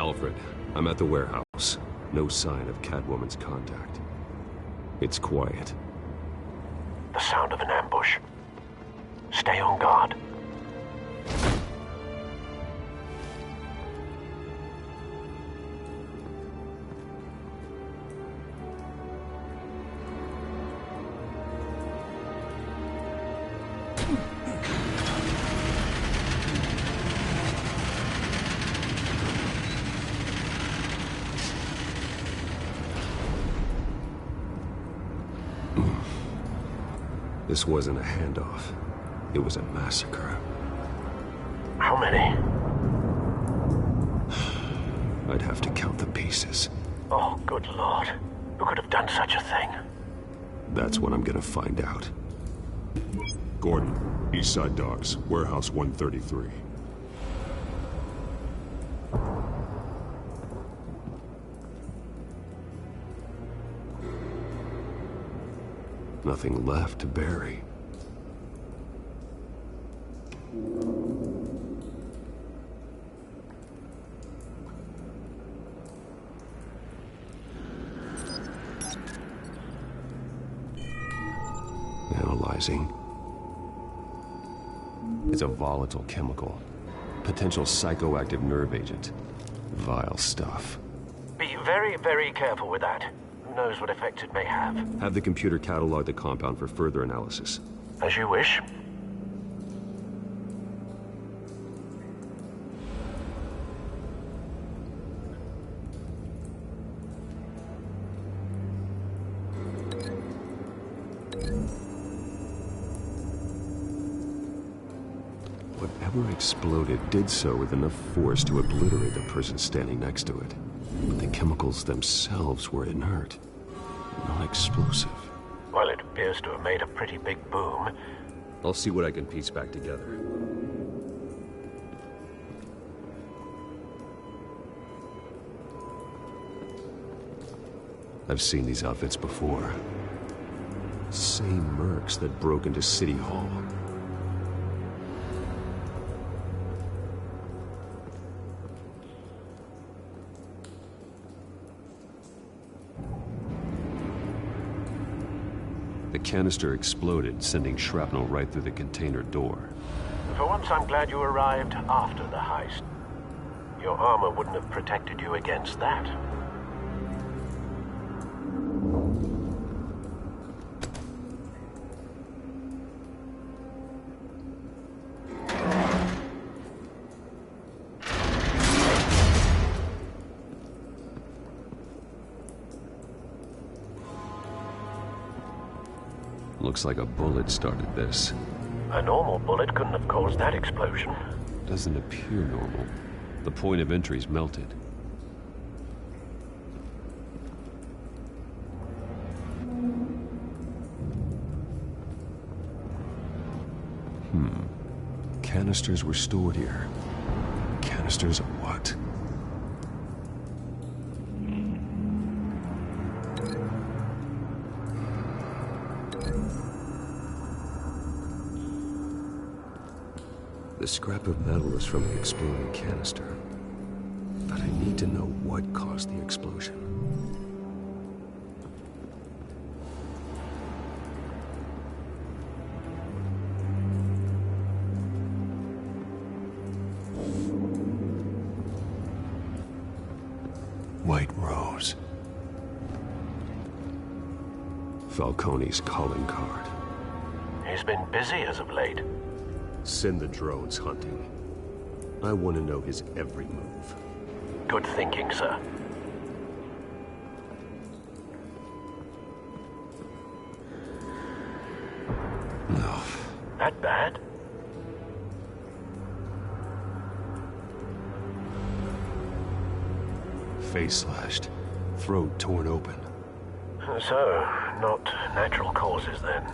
Alfred, I'm at the warehouse. No sign of Catwoman's contact. It's quiet. The sound of an ambush. Stay on guard. This wasn't a handoff. It was a massacre. How many? I'd have to count the pieces. Oh, good Lord. Who could have done such a thing? That's what I'm gonna find out. Gordon, East Side Docks, Warehouse 133. Nothing left to bury. Analyzing. It's a volatile chemical. Potential psychoactive nerve agent. Vile stuff. Be very, very careful with that. Who knows what effect it may have? Have the computer catalog the compound for further analysis. As you wish. Whatever exploded did so with enough force to obliterate the person standing next to it. But the chemicals themselves were inert, not explosive. Well, it appears to have made a pretty big boom. I'll see what I can piece back together. I've seen these outfits before. Same mercs that broke into City Hall. The canister exploded, sending shrapnel right through the container door. For once, I'm glad you arrived after the heist. Your armor wouldn't have protected you against that. Looks like a bullet started this. A normal bullet couldn't have caused that explosion. Doesn't appear normal. The point of entry's melted. Canisters were stored here. Canisters of what? The scrap of metal is from the exploding canister. But I need to know what caused the explosion. White Rose. Falcone's calling card. He's been busy as of late. Send the drones hunting. I want to know his every move. Good thinking, sir. No. That bad? Face slashed. Throat torn open. So, not natural causes then.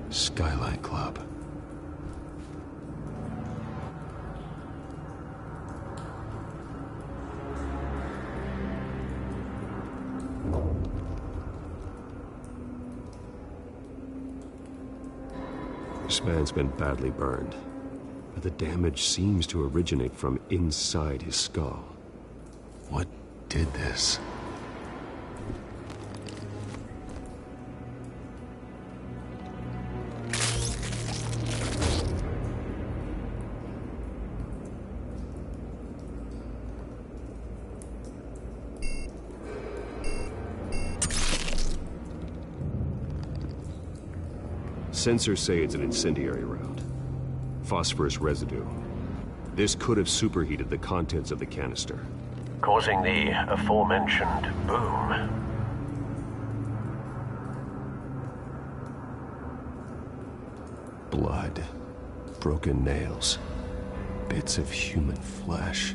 Skyline Club. This man's been badly burned, but the damage seems to originate from inside his skull. What did this? Sensors say it's an incendiary round. Phosphorus residue. This could have superheated the contents of the canister, causing the aforementioned boom. Blood, broken nails, bits of human flesh.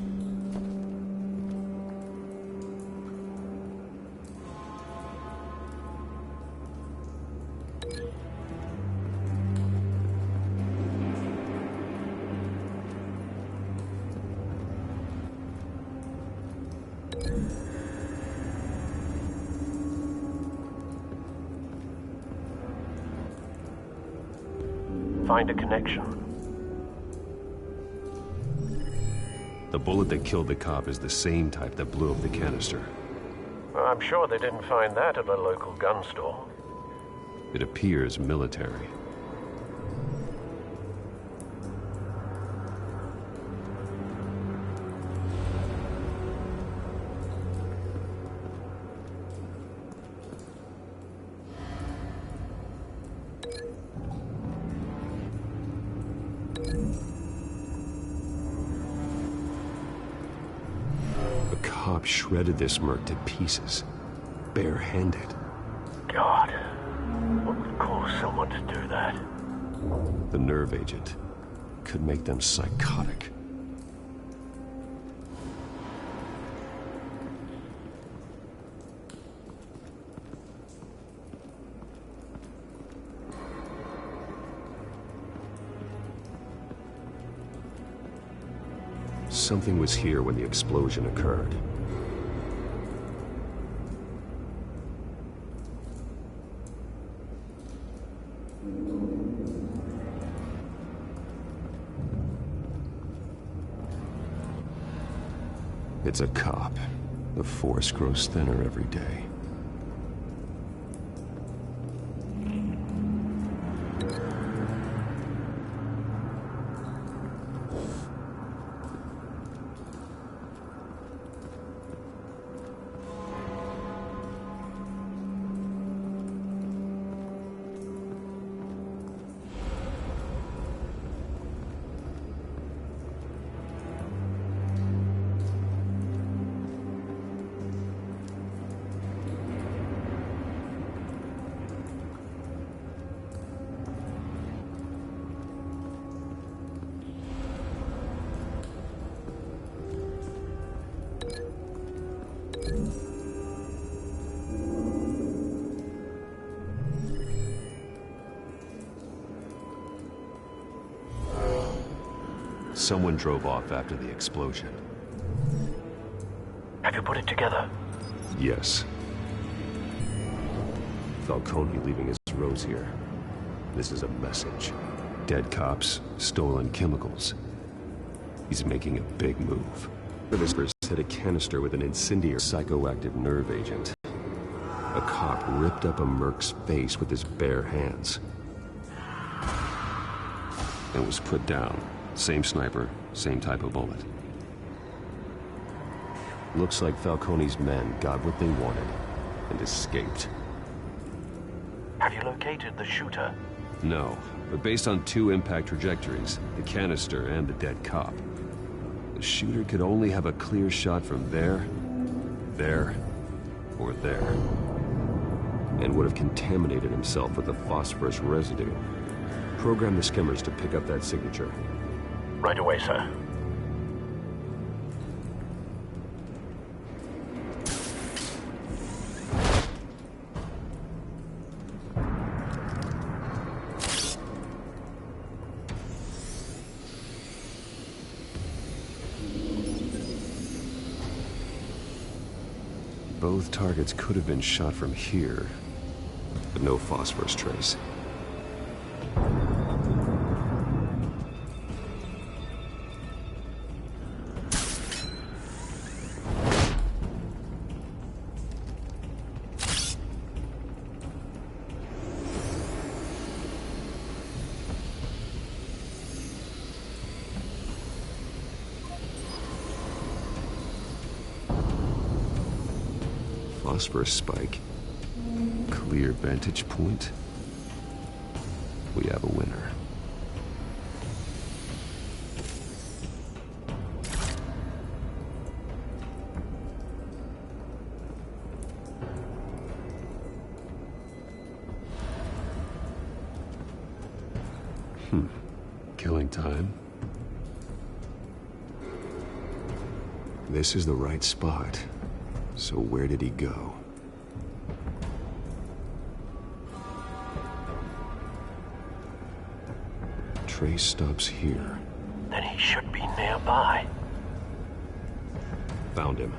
Find a connection. The bullet that killed the cop is the same type that blew up the canister. Well, I'm sure they didn't find that at a local gun store. It appears military. Cop shredded this merc to pieces, barehanded. God, what would cause someone to do that? The nerve agent could make them psychotic. Something was here when the explosion occurred. It's a cop. The force grows thinner every day. Someone drove off after the explosion. Have you put it together? Yes. Falcone leaving his rose here. This is a message. Dead cops, stolen chemicals. He's making a big move. The whispers hit a canister with an incendiary psychoactive nerve agent. A cop ripped up a merc's face with his bare hands and was put down. Same sniper, same type of bullet. Looks like Falcone's men got what they wanted and escaped. Have you located the shooter? No, but based on two impact trajectories, the canister and the dead cop, the shooter could only have a clear shot from there, or there, and would have contaminated himself with the phosphorus residue. Program the skimmers to pick up that signature. Right away, sir. Both targets could have been shot from here, but no phosphorus trace. phosphorus spike. Clear vantage point. We have a winner. Killing time. This is the right spot. So where did he go? Trace stops here. Then he should be nearby. Found him.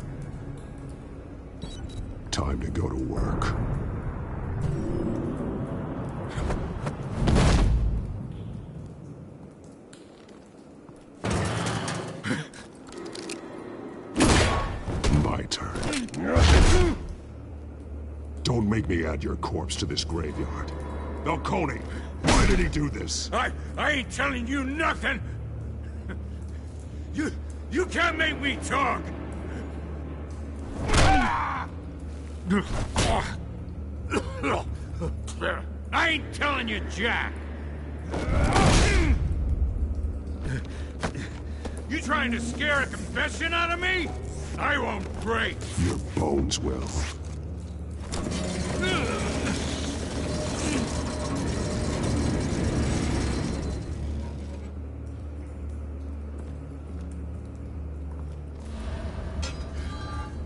Time to go to work. My turn. Don't make me add your corpse to this graveyard. Falcone, why did he do this? I ain't telling you nothing! You can't make me talk! I ain't telling you, Jack! You trying to scare a confession out of me? I won't break! Your bones will.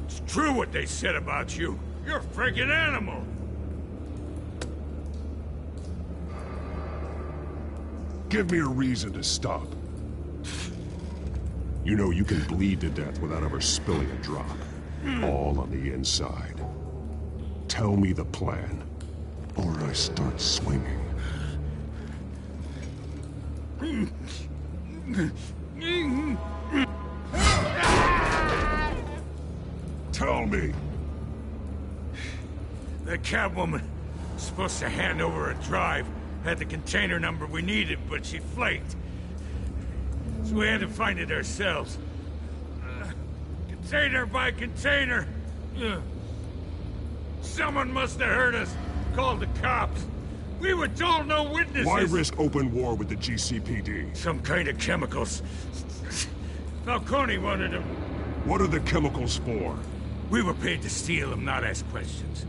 It's true what they said about you. You're a friggin' animal! Give me a reason to stop. You know you can bleed to death without ever spilling a drop. All on the inside. Tell me the plan, or I start swinging. Tell me! The Catwoman was supposed to hand over a drive. Had the container number we needed, but she flaked. So we had to find it ourselves. Container by container. Someone must have heard us. Called the cops. We were told no witnesses. Why risk open war with the GCPD? Some kind of chemicals. Falcone wanted them. What are the chemicals for? We were paid to steal them, not ask questions.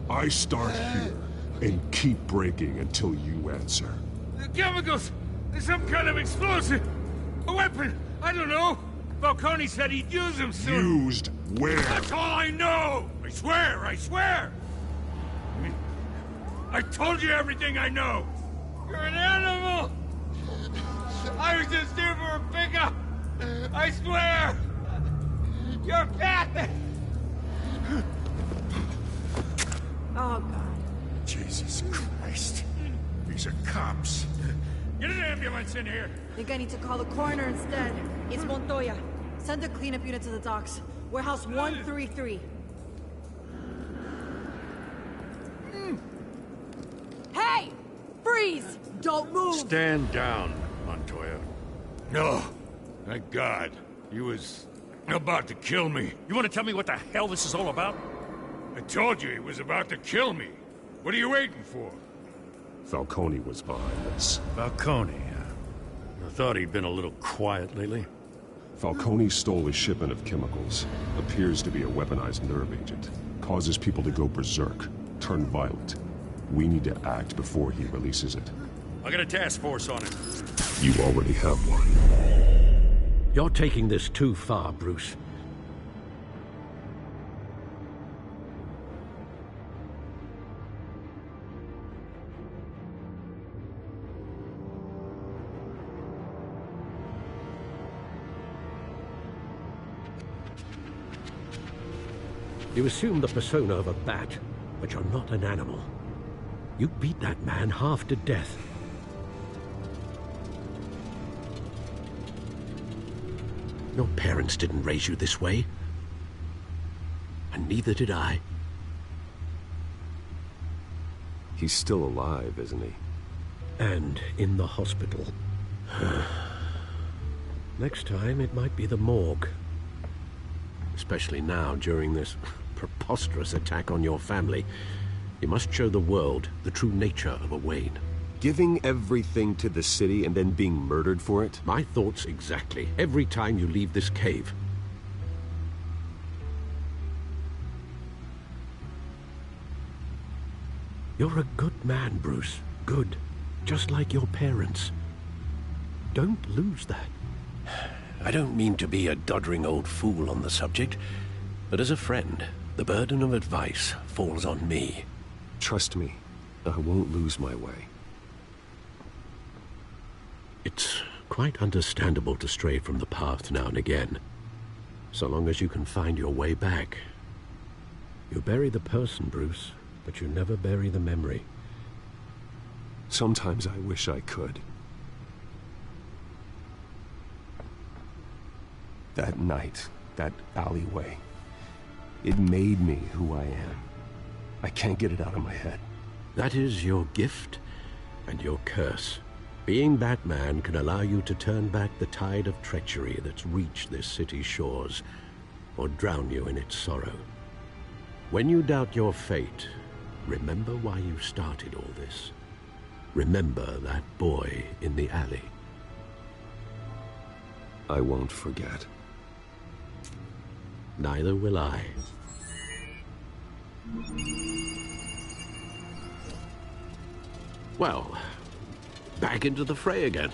I start here and keep breaking until you answer. The chemicals! There's some kind of explosive! A weapon! I don't know! Falcone said he'd use them soon! Used where? That's all I know! I swear! I swear! I told you everything I know! You're an animal! I was just here for a pickup! I swear! You're Patrick! Oh, God. Jesus Christ. These are cops. Get an ambulance in here! Think I need to call the coroner instead. It's Montoya. Send a cleanup unit to the docks. Warehouse 133. Hey! Freeze! Don't move! Stand down, Montoya. No. Thank God. He was about to kill me. You want to tell me what the hell this is all about? I told you he was about to kill me. What are you waiting for? Falcone was behind this. Falcone, I thought he'd been a little quiet lately. Falcone stole a shipment of chemicals. Appears to be a weaponized nerve agent. Causes people to go berserk, turn violent. We need to act before he releases it. I got a task force on it. You already have one. You're taking this too far, Bruce. You assume the persona of a bat, but you're not an animal. You beat that man half to death. Your parents didn't raise you this way. And neither did I. He's still alive, isn't he? And in the hospital. Next time, it might be the morgue. Especially now, during this preposterous attack on your family. You must show the world the true nature of a Wayne. Giving everything to the city and then being murdered for it? My thoughts exactly. Every time you leave this cave. You're a good man, Bruce. Good. Just like your parents. Don't lose that. I don't mean to be a doddering old fool on the subject, but as a friend, the burden of advice falls on me. Trust me, I won't lose my way. It's quite understandable to stray from the path now and again, so long as you can find your way back. You bury the person, Bruce, but you never bury the memory. Sometimes I wish I could. That night, that alleyway, it made me who I am. I can't get it out of my head. That is your gift and your curse. Being Batman can allow you to turn back the tide of treachery that's reached this city's shores, or drown you in its sorrow. When you doubt your fate, remember why you started all this. Remember that boy in the alley. I won't forget. Neither will I. Well, back into the fray again.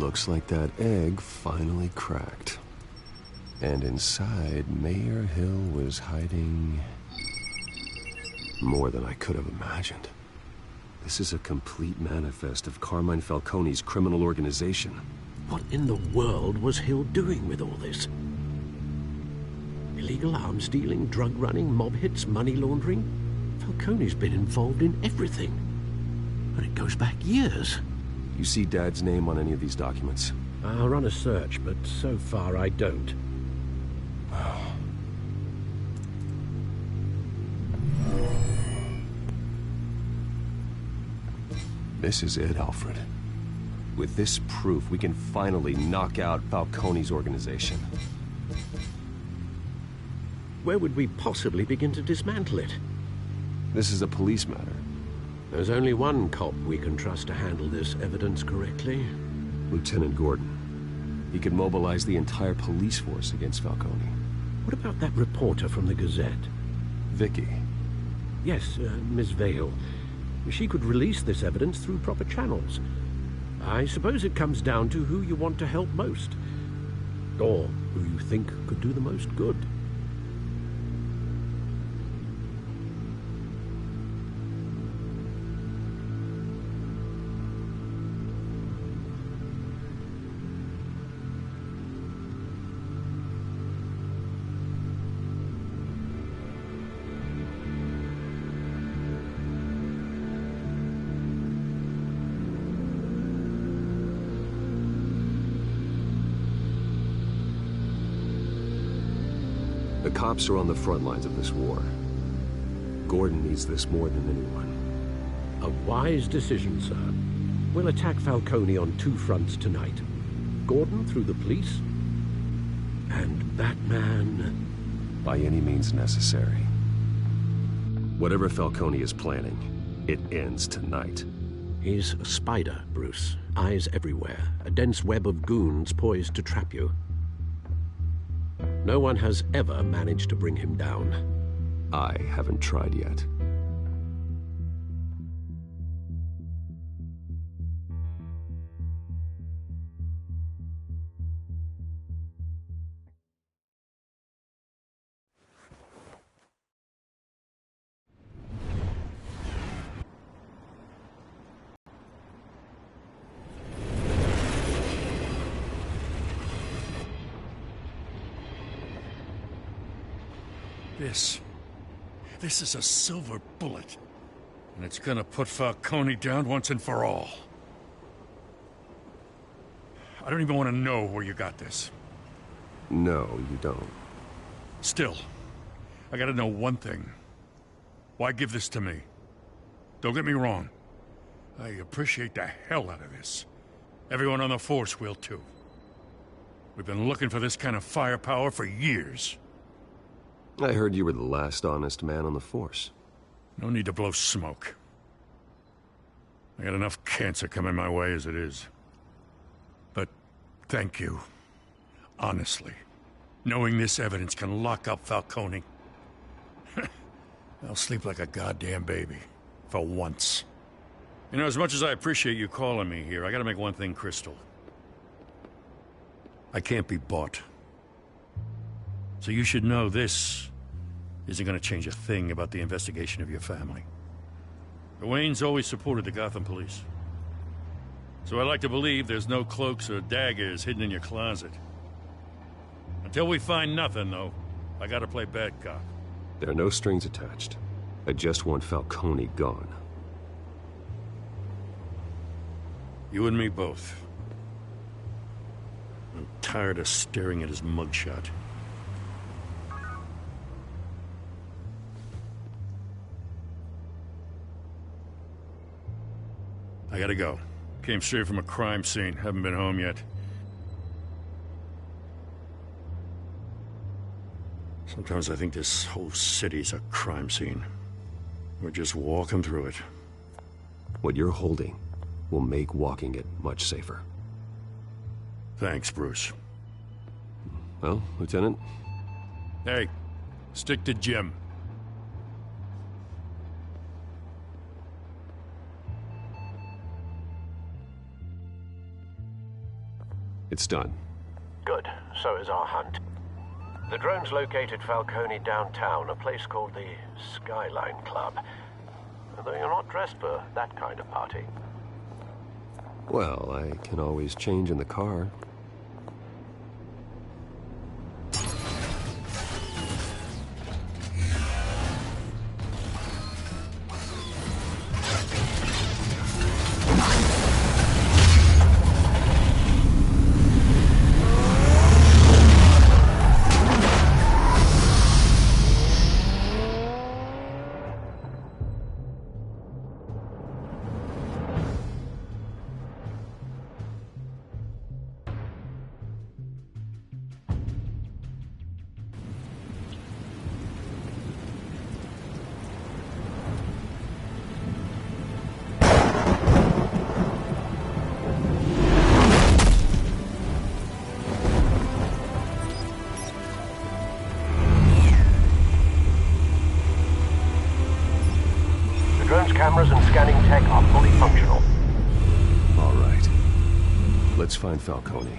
Looks like that egg finally cracked. And inside, Mayor Hill was hiding more than I could have imagined. This is a complete manifest of Carmine Falcone's criminal organization. What in the world was Hill doing with all this? Illegal arms dealing, drug running, mob hits, money laundering? Falcone's been involved in everything. And it goes back years. You see Dad's name on any of these documents? I'll run a search, but so far I don't. This is it, Alfred. With this proof, we can finally knock out Falcone's organization. Where would we possibly begin to dismantle it? This is a police matter. There's only one cop we can trust to handle this evidence correctly. Lieutenant Gordon. He could mobilize the entire police force against Falcone. What about that reporter from the Gazette? Vicky. Yes, Miss Vale. She could release this evidence through proper channels. I suppose it comes down to who you want to help most. Or who you think could do the most good. The cops are on the front lines of this war. Gordon needs this more than anyone. A wise decision, sir. We'll attack Falcone on two fronts tonight. Gordon through the police, and Batman... by any means necessary. Whatever Falcone is planning, it ends tonight. He's a spider, Bruce. Eyes everywhere. A dense web of goons poised to trap you. No one has ever managed to bring him down. I haven't tried yet. This is a silver bullet. And it's gonna put Falcone down once and for all. I don't even want to know where you got this. No, you don't. Still, I gotta know one thing. Why give this to me? Don't get me wrong. I appreciate the hell out of this. Everyone on the force will too. We've been looking for this kind of firepower for years. I heard you were the last honest man on the force. No need to blow smoke. I got enough cancer coming my way as it is. But thank you. Honestly. Knowing this evidence can lock up Falcone. I'll sleep like a goddamn baby. For once. You know, as much as I appreciate you calling me here, I gotta make one thing crystal. I can't be bought. So you should know this isn't gonna change a thing about the investigation of your family. The Waynes always supported the Gotham police. So I like to believe there's no cloaks or daggers hidden in your closet. Until we find nothing, though, I gotta play bad cop. There are no strings attached. I just want Falcone gone. You and me both. I'm tired of staring at his mugshot. I gotta go. Came straight from a crime scene. Haven't been home yet. Sometimes I think this whole city's a crime scene. We're just walking through it. What you're holding will make walking it much safer. Thanks, Bruce. Well, Lieutenant? Hey, stick to Jim. It's done. Good. So is our hunt. The drones located Falcone downtown, a place called the Skyline Club. Though you're not dressed for that kind of party. Well, I can always change in the car. Cameras and scanning tech are fully functional. All right. Let's find Falcone.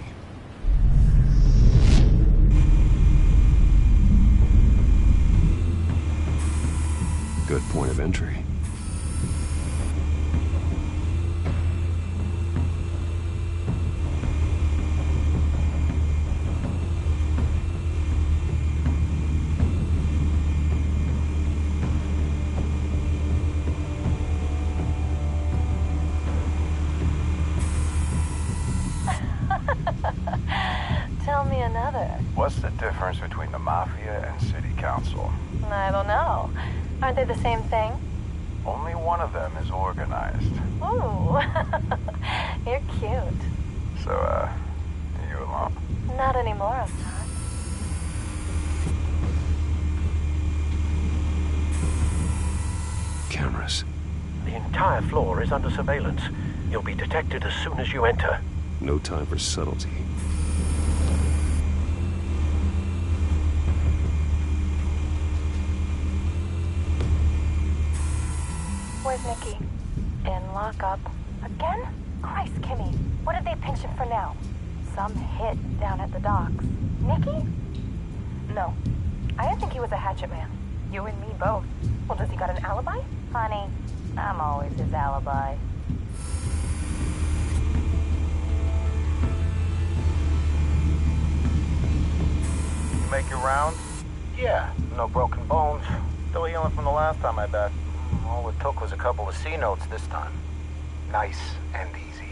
Good point of entry. Tell me another. What's the difference between the Mafia and City Council? I don't know. Aren't they the same thing? Only one of them is organized. Ooh, you're cute. So, are you alone? Not anymore, I'm not. Cameras. The entire floor is under surveillance. You'll be detected as soon as you enter. No time for subtlety. Where's Nikki? In lockup. Again? Christ, Kimmy. What did they pinch him for now? Some hit down at the docks. Nikki? No. I didn't think he was a hatchet man. You and me both. Well, does he got an alibi? Honey, I'm always his alibi. You make your rounds? Yeah, no broken bones. Still healing from the last time, I bet. All it took was a couple of C notes this time. Nice and easy.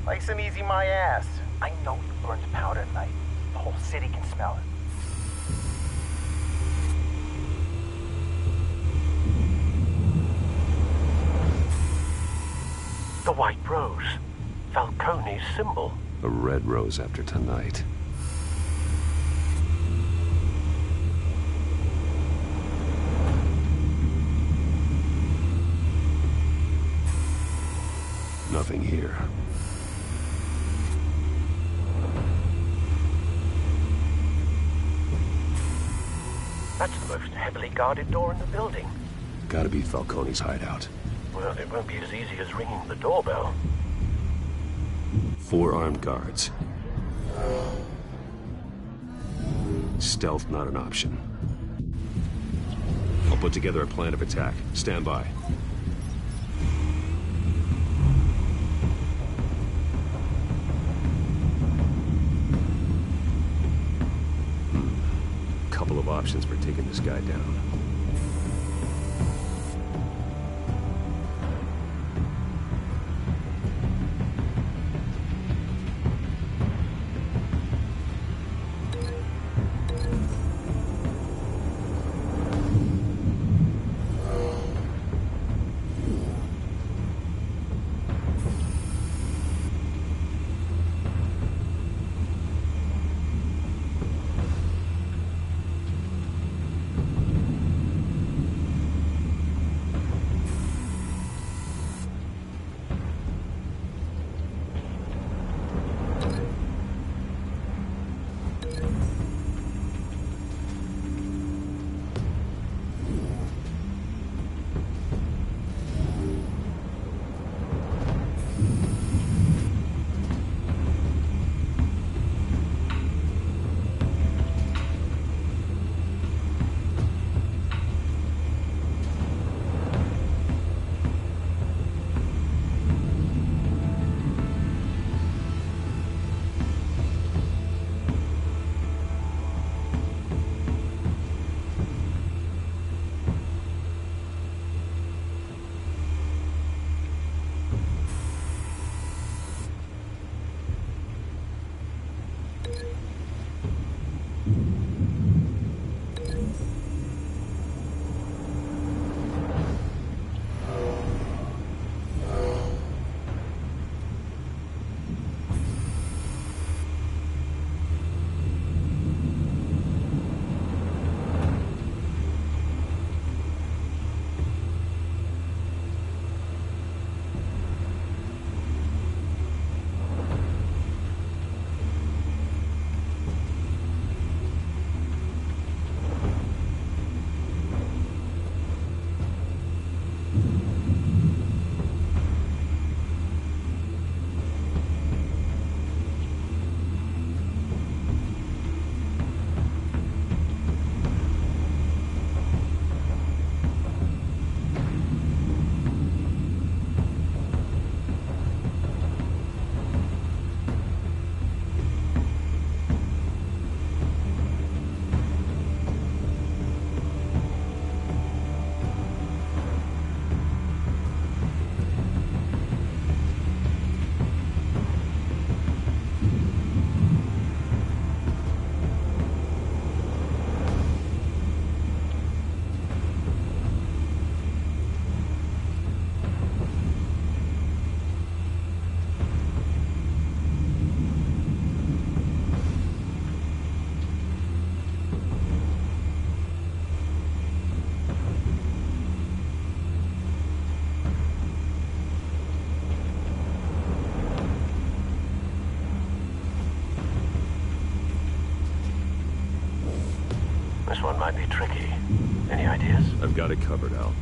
Nice and easy my ass. I know you burned powder at night. The whole city can smell it. The white rose. Falcone's symbol. A red rose after tonight. Nothing here. That's the most heavily guarded door in the building. Gotta be Falcone's hideout. Well, it won't be as easy as ringing the doorbell. 4 armed guards. Stealth not an option. I'll put together a plan of attack. Stand by. Couple of options for taking this guy down. one might be tricky. Any ideas? I've got it covered, Al.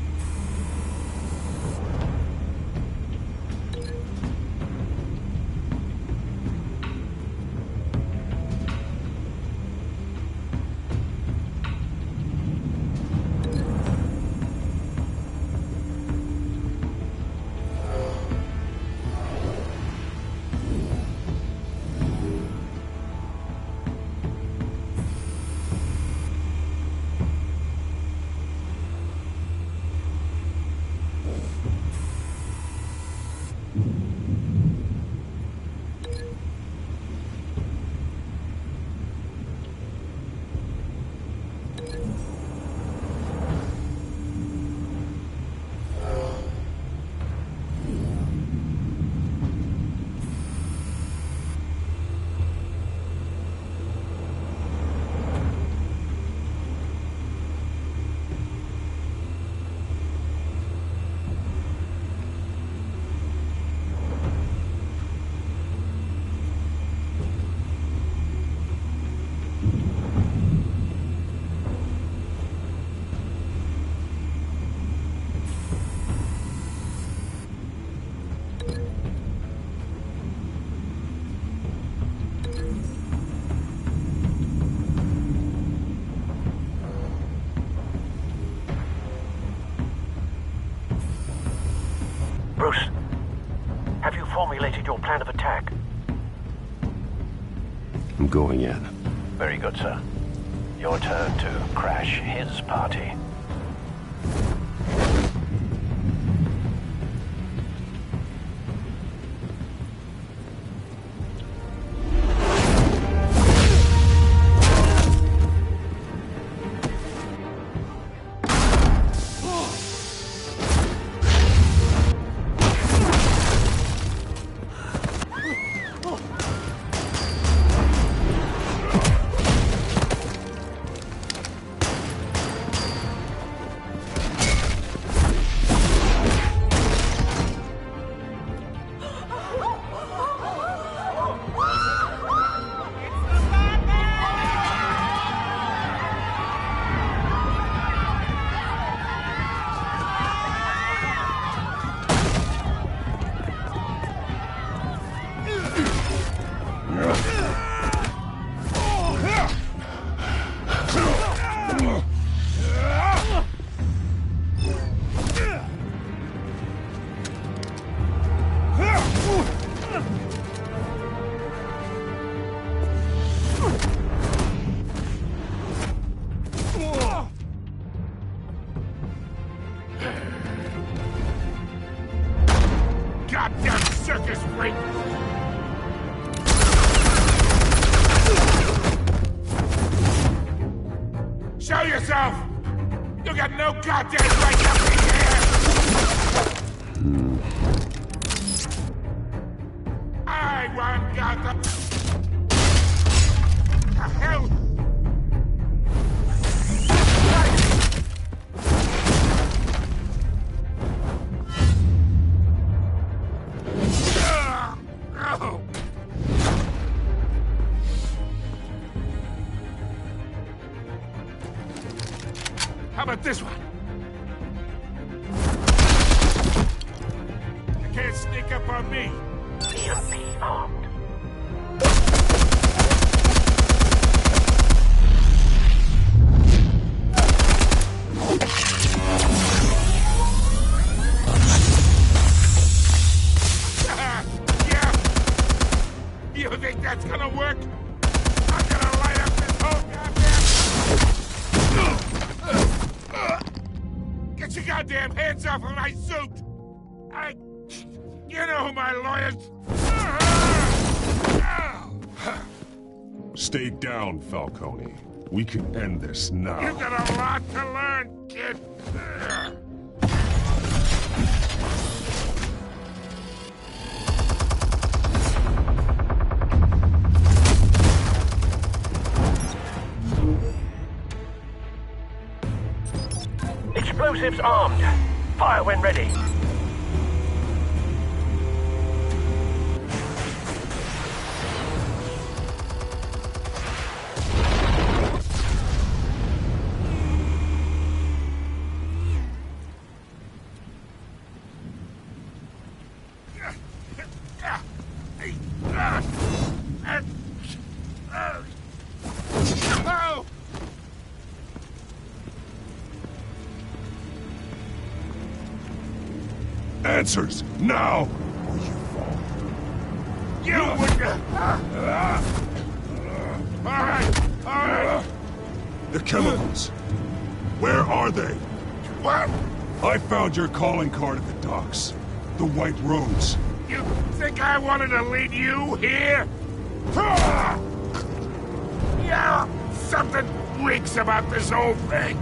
Bruce, have you formulated your plan of attack? I'm going in. Very good, sir. Your turn to crash his party. Goddamn circus freak! Show yourself! You got no goddamn right up in here! I want Gotham! The hell? How about this one? You can't sneak up on me. EMP armed. Yeah. You think that's gonna work? I'm gonna light up this whole goddamn... Get your goddamn hands off of my suit! You know who my lawyers... Stay down, Falcone. We can end this now. You got a lot to learn, kid. Explosives armed. Fire when ready. Answers, now! Or you fall. You would... Alright! The chemicals. Where are they? What? I found your calling card at the docks. The White Rose. You think I wanted to lead you here? Yeah, something reeks about this whole thing.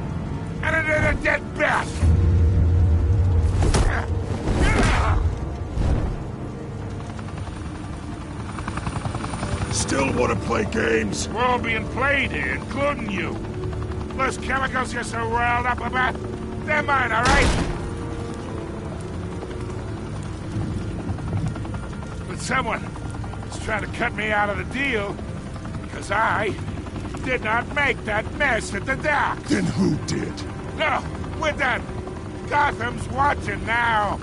And it ain't a dead bat. Still want to play games? We're all being played here, including you. Those chemicals you're so riled up about, they're mine, all right? But someone is trying to cut me out of the deal because I did not make that mess at the dock. Then who did? No, we're done. Gotham's watching now.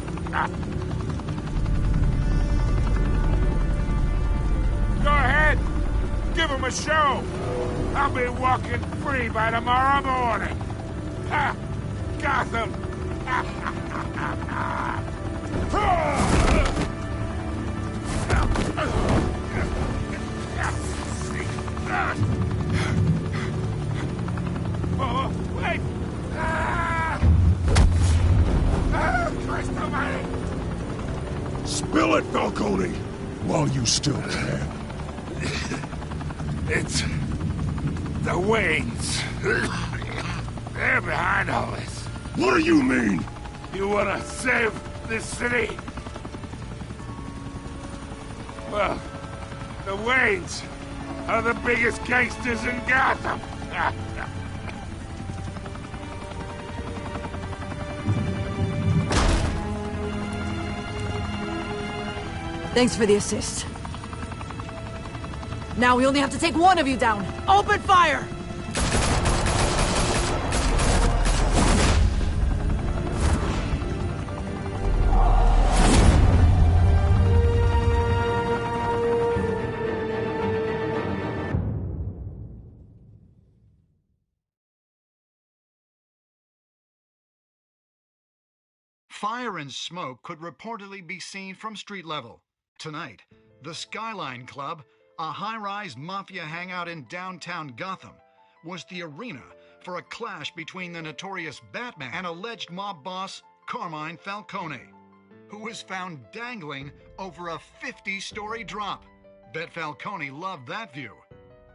Go ahead. Give him a show. I'll be walking free by tomorrow morning. Ha! Gotham! Oh, wait! Christ almighty! Spill it, Falcone, while you still can. It's... the Waynes. They're behind all this. What do you mean? You wanna save this city? Well, the Waynes are the biggest gangsters in Gotham. Thanks for the assist. Now we only have to take one of you down. Open fire! Fire and smoke could reportedly be seen from street level. Tonight, the Skyline Club, a high-rise mafia hangout in downtown Gotham, was the arena for a clash between the notorious Batman and alleged mob boss Carmine Falcone, who was found dangling over a 50-story drop. Bet Falcone loved that view.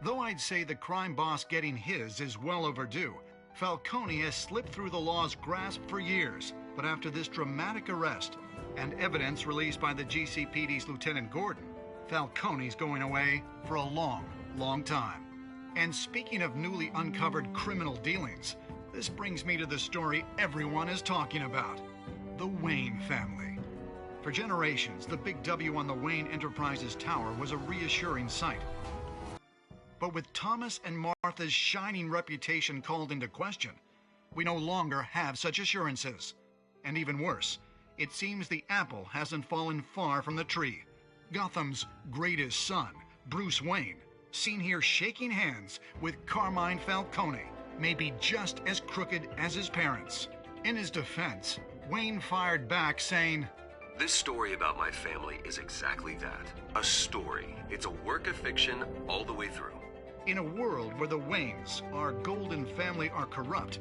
Though I'd say the crime boss getting his is well overdue, Falcone has slipped through the law's grasp for years. But after this dramatic arrest and evidence released by the GCPD's Lieutenant Gordon, Falcone's going away for a long, long time. And speaking of newly uncovered criminal dealings, this brings me to the story everyone is talking about: the Wayne family. For generations, the big W on the Wayne Enterprises tower was a reassuring sight. But with Thomas and Martha's shining reputation called into question, we no longer have such assurances. And even worse, it seems the apple hasn't fallen far from the tree. Gotham's greatest son, Bruce Wayne, seen here shaking hands with Carmine Falcone, may be just as crooked as his parents. In his defense, Wayne fired back saying, "This story about my family is exactly that. A story. It's a work of fiction all the way through." In a world where the Waynes, our golden family, are corrupt,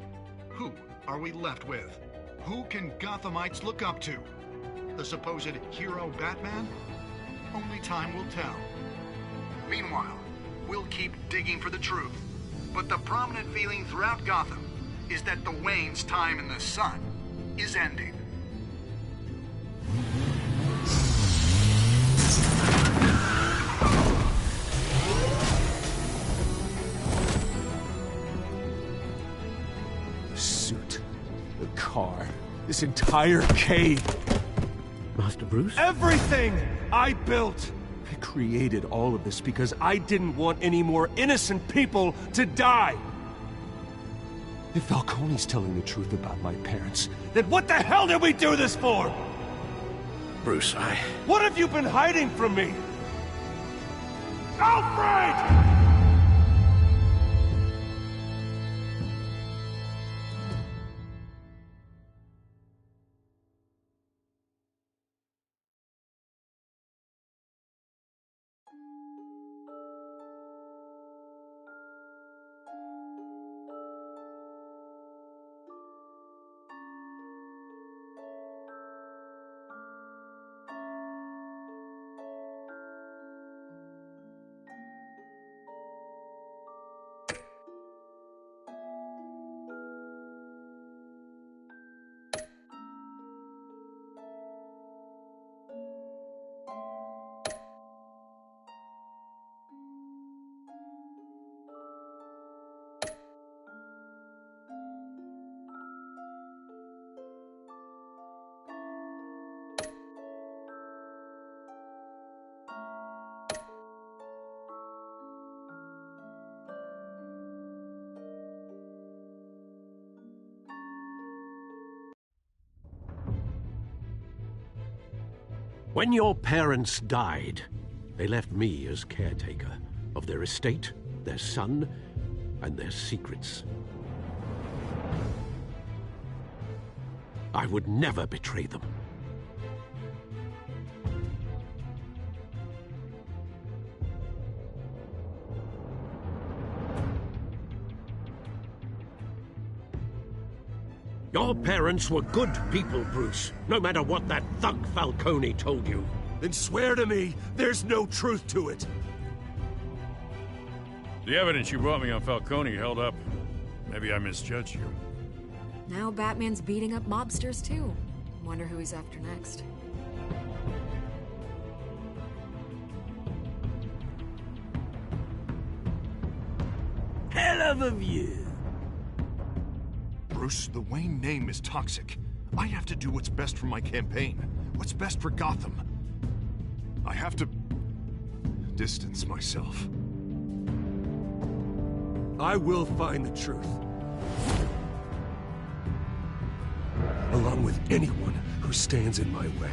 who are we left with? Who can Gothamites look up to? The supposed hero Batman? Only time will tell. Meanwhile, we'll keep digging for the truth. But the prominent feeling throughout Gotham is that the Waynes' time in the sun is ending. Suit. The car. This entire cave. Master Bruce? Everything I built! I created all of this because I didn't want any more innocent people to die! If Falcone's telling the truth about my parents, then what the hell did we do this for? Bruce, What have you been hiding from me? Alfred! When your parents died, they left me as caretaker of their estate, their son, and their secrets. I would never betray them. Your parents were good people, Bruce, no matter what that thug Falcone told you. Then swear to me there's no truth to it. The evidence you brought me on Falcone held up. Maybe I misjudged you. Now Batman's beating up mobsters, too. Wonder who he's after next. Hell of a view. Bruce, the Wayne name is toxic. I have to do what's best for my campaign. What's best for Gotham. I have to distance myself. I will find the truth. Along with anyone who stands in my way.